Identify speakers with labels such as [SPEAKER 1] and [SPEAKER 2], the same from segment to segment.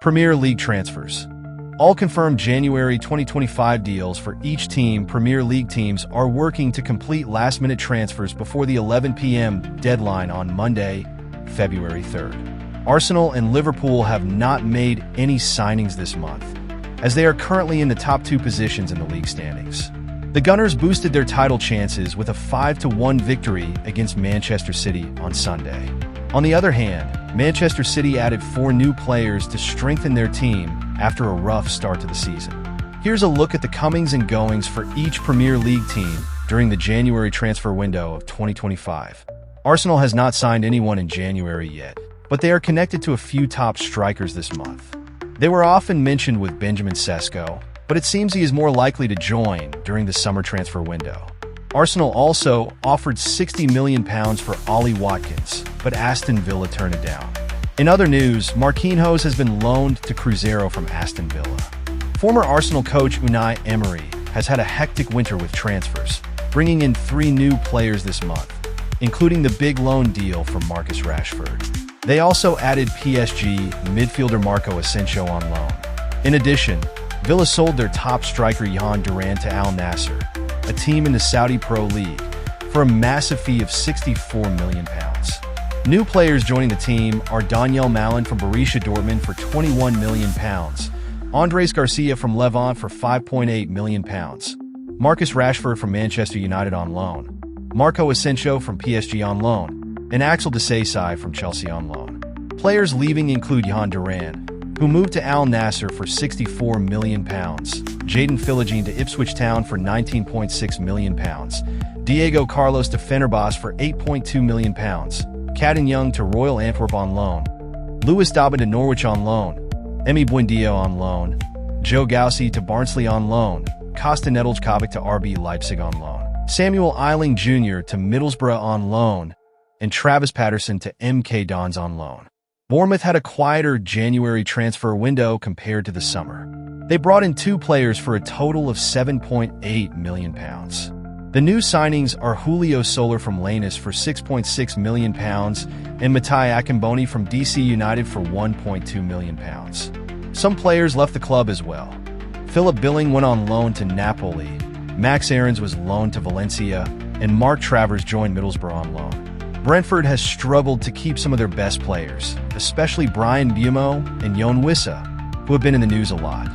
[SPEAKER 1] Premier League transfers. All confirmed January 2025 deals for each team. Premier League teams are working to complete last-minute transfers before the 11 p.m. deadline on Monday, February 3rd. Arsenal and Liverpool have not made any signings this month, as they are currently in the top two positions in the league standings. The Gunners boosted their title chances with a 5-1 victory against Manchester City on Sunday. On the other hand, Manchester City added 4 new players to strengthen their team after a rough start to the season. Here's a look at the comings and goings for each Premier League team during the January transfer window of 2025. Arsenal has not signed anyone in January yet, but they are connected to a few top strikers this month. They were often mentioned with Benjamin Sesko, but it seems he is more likely to join during the summer transfer window. Arsenal also offered £60 million for Ollie Watkins, but Aston Villa turned it down. In other news, Marquinhos has been loaned to Cruzeiro from Aston Villa. Former Arsenal coach Unai Emery has had a hectic winter with transfers, bringing in 3 new players this month, including the big loan deal for Marcus Rashford. They also added PSG midfielder Marco Asensio on loan. In addition, Villa sold their top striker Yohan Duran to Al Nassr, a team in the Saudi Pro League, for a massive fee of £64 million. New players joining the team are Daniel Malin from Borussia Dortmund for £21 million, Andres Garcia from Levante for £5.8 million, Marcus Rashford from Manchester United on loan, Marco Asensio from PSG on loan, and Axel Disasi from Chelsea on loan. Players leaving include Yohan Duran, who moved to Al Nassr for £64 million, Jadon Philogene to Ipswich Town for £19.6 million, Diego Carlos to Fenerbahce for £8.2 million, Cadden Young to Royal Antwerp on loan, Lewis Dobbin to Norwich on loan, Emi Buendia on loan, Joe Gauci to Barnsley on loan, Costa Nedeljkovic to RB Leipzig on loan, Samuel Eiling Jr. to Middlesbrough on loan, and Travis Patterson to MK Dons on loan. Bournemouth had a quieter January transfer window compared to the summer. They brought in 2 players for a total of £7.8 million. The new signings are Julio Soler from Lanús for £6.6 million and Matai Akimboni from DC United for £1.2 million. Some players left the club as well. Philip Billing went on loan to Napoli, Max Aarons was loaned to Valencia, and Mark Travers joined Middlesbrough on loan. Brentford has struggled to keep some of their best players, especially Brian Mbeumo and Yoane Wissa, who have been in the news a lot.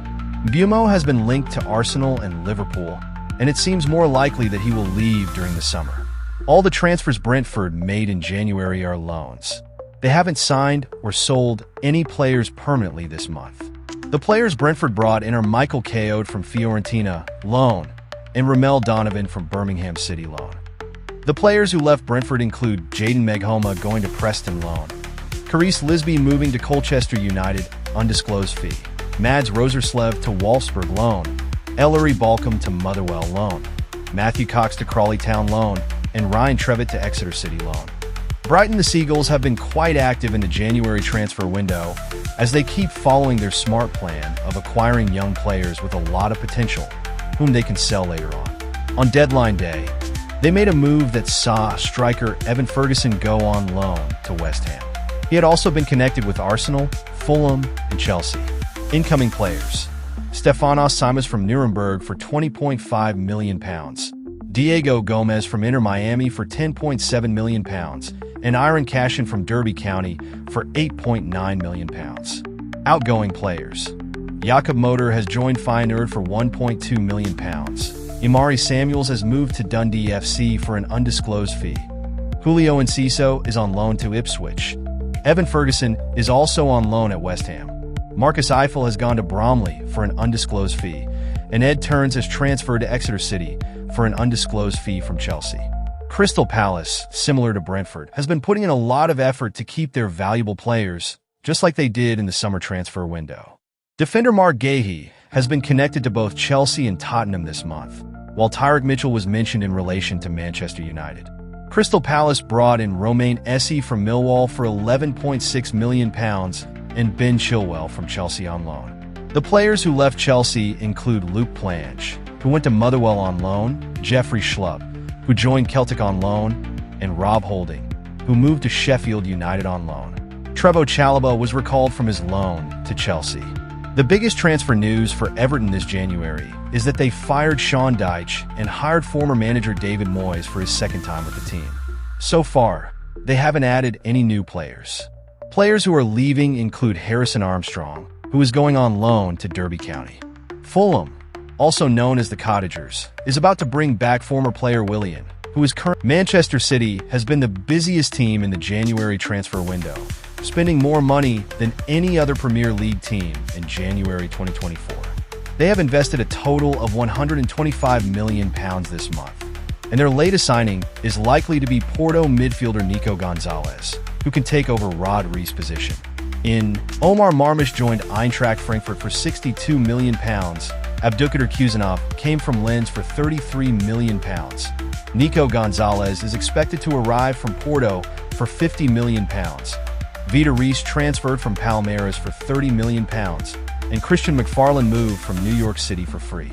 [SPEAKER 1] Mbeumo has been linked to Arsenal and Liverpool, and it seems more likely that he will leave during the summer. All the transfers Brentford made in January are loans. They haven't signed or sold any players permanently this month. The players Brentford brought in are Michael Keown from Fiorentina, loan, and Ramel Donovan from Birmingham City, loan. The players who left Brentford include Jayden Meghoma going to Preston, loan, Carice Lisby moving to Colchester United, undisclosed fee, Mads Roserslev to Wolfsburg, loan, Ellery Balcom to Motherwell, loan, Matthew Cox to Crawley Town, loan, and Ryan Trevitt to Exeter City, loan. Brighton the Seagulls have been quite active in the January transfer window as they keep following their smart plan of acquiring young players with a lot of potential, whom they can sell later on. On deadline day, they made a move that saw striker Evan Ferguson go on loan to West Ham. He had also been connected with Arsenal, Fulham, and Chelsea. Incoming players: Stefanos Simas from Nuremberg for £20.5 million, Diego Gomez from Inter Miami for £10.7 million, and Iron Cashin from Derby County for £8.9 million. Outgoing players: Jakob Motor has joined Feyenoord for £1.2 million. Imari Samuels has moved to Dundee FC for an undisclosed fee. Julio Enciso is on loan to Ipswich. Evan Ferguson is also on loan at West Ham. Marcus Eiffel has gone to Bromley for an undisclosed fee, and Ed Turns has transferred to Exeter City for an undisclosed fee from Chelsea. Crystal Palace, similar to Brentford, has been putting in a lot of effort to keep their valuable players, just like they did in the summer transfer window. Defender Mark Gahey has been connected to both Chelsea and Tottenham this month, while Tyrick Mitchell was mentioned in relation to Manchester United. Crystal Palace brought in Romain Esse from Millwall for £11.6 million and Ben Chilwell from Chelsea on loan. The players who left Chelsea include Luke Plange, who went to Motherwell on loan, Jeffrey Schlupp, who joined Celtic on loan, and Rob Holding, who moved to Sheffield United on loan. Trevoh Chalobah was recalled from his loan to Chelsea. The biggest transfer news for Everton this January is that they fired Sean Dyche and hired former manager David Moyes for his second time with the team. So far, they haven't added any new players. Players who are leaving include Harrison Armstrong, who is going on loan to Derby County. Fulham, also known as the Cottagers, is about to bring back former player Willian, who is current. Manchester City has been the busiest team in the January transfer window, spending more money than any other Premier League team in January 2024. They have invested a total of £125 million this month, and their latest signing is likely to be Porto midfielder Nico Gonzalez, who can take over Rod Rees' position. Omar Marmush joined Eintracht Frankfurt for £62 million. Abdulkader Kuzanov came from Lens for £33 million. Nico Gonzalez is expected to arrive from Porto for £50 million. Vida Rees transferred from Palmeiras for £30 million, and Christian McFarland moved from New York City for free.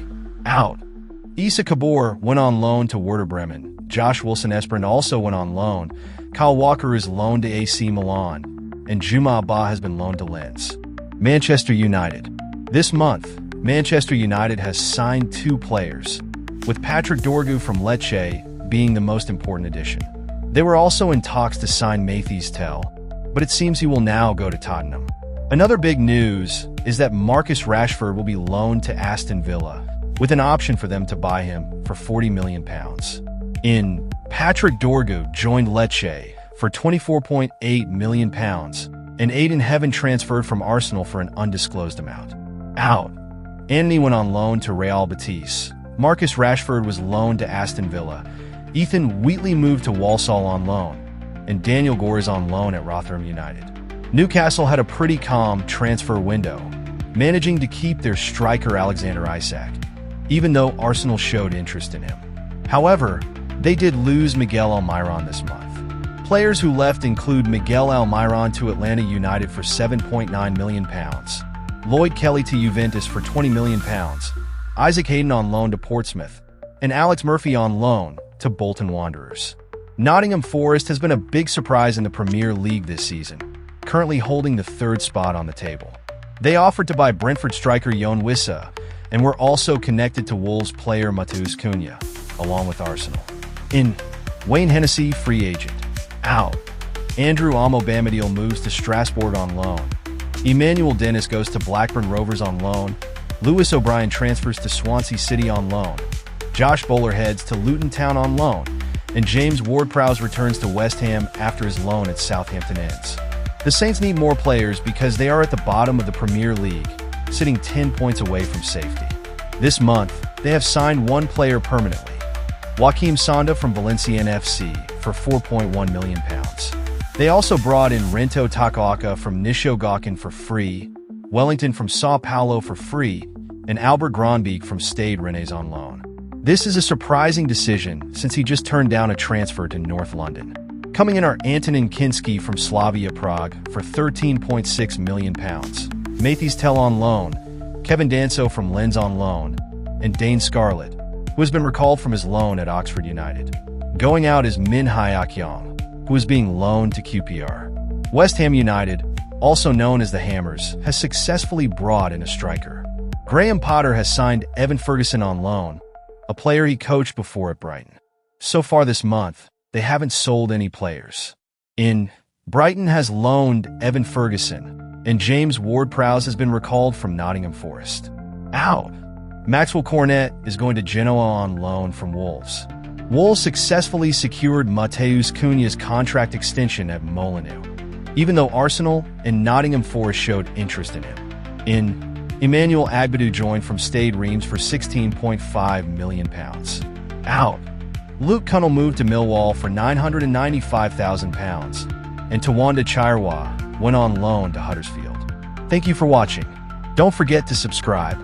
[SPEAKER 1] Issa Kabor went on loan to Werder Bremen. Josh Wilson-Esperin also went on loan. Kyle Walker is loaned to AC Milan, and Juma Ba has been loaned to Lens. Manchester United. This month, Manchester United has signed 2 players, with Patrick Dorgu from Lecce being the most important addition. They were also in talks to sign Mathys Tel, but it seems he will now go to Tottenham. Another big news is that Marcus Rashford will be loaned to Aston Villa, with an option for them to buy him for £40 million. Patrick Dorgu joined Lecce for £24.8 million, and Aiden Heaven transferred from Arsenal for an undisclosed amount. Antony went on loan to Real Betis. Marcus Rashford was loaned to Aston Villa. Ethan Wheatley moved to Walsall on loan, and Daniel Gore is on loan at Rotherham United. Newcastle had a pretty calm transfer window, managing to keep their striker Alexander Isak, even though Arsenal showed interest in him. However, they did lose Miguel Almiron this month. Players who left include Miguel Almiron to Atlanta United for £7.9 million, Lloyd Kelly to Juventus for £20 million, Isaac Hayden on loan to Portsmouth, and Alex Murphy on loan to Bolton Wanderers. Nottingham Forest has been a big surprise in the Premier League this season, currently holding the 3rd spot on the table. They offered to buy Brentford striker Yoan Wissa, and were also connected to Wolves player Matheus Cunha, along with Arsenal. Wayne Hennessy, free agent. Andrew Amobamadiel moves to Strasbourg on loan. Emmanuel Dennis goes to Blackburn Rovers on loan. Lewis O'Brien transfers to Swansea City on loan. Josh Bowler heads to Luton Town on loan. And James Ward-Prowse returns to West Ham after his loan at Southampton ends. The Saints need more players because they are at the bottom of the Premier League, sitting 10 points away from safety. This month, they have signed 1 player permanently, Joaquim Sonda from Valenciennes FC for £4.1 million. They also brought in Rento Takaoka from Nishogaokan for free, Wellington from Sao Paulo for free, and Albert Gronbeek from Stade Rennais on loan. This is a surprising decision since he just turned down a transfer to North London. Coming in are Antonin Kinski from Slavia Prague for £13.6 million, Mathys Tel on loan, Kevin Danso from Lens on loan, and Dane Scarlett, who has been recalled from his loan at Oxford United. Going out is Min Hye-Kyung, who is being loaned to QPR. West Ham United, also known as the Hammers, has successfully brought in a striker. Graham Potter has signed Evan Ferguson on loan, a player he coached before at Brighton. So far this month, they haven't sold any players. Brighton has loaned Evan Ferguson, and James Ward-Prowse has been recalled from Nottingham Forest. Maxwell Cornet is going to Genoa on loan from Wolves. Wolves successfully secured Matheus Cunha's contract extension at Molineux, even though Arsenal and Nottingham Forest showed interest in him. Emmanuel Agbadou joined from Stade Reims for £16.5 million. Luke Connell moved to Millwall for £995,000, and Tawanda Chirwa went on loan to Huddersfield. Thank you for watching. Don't forget to subscribe.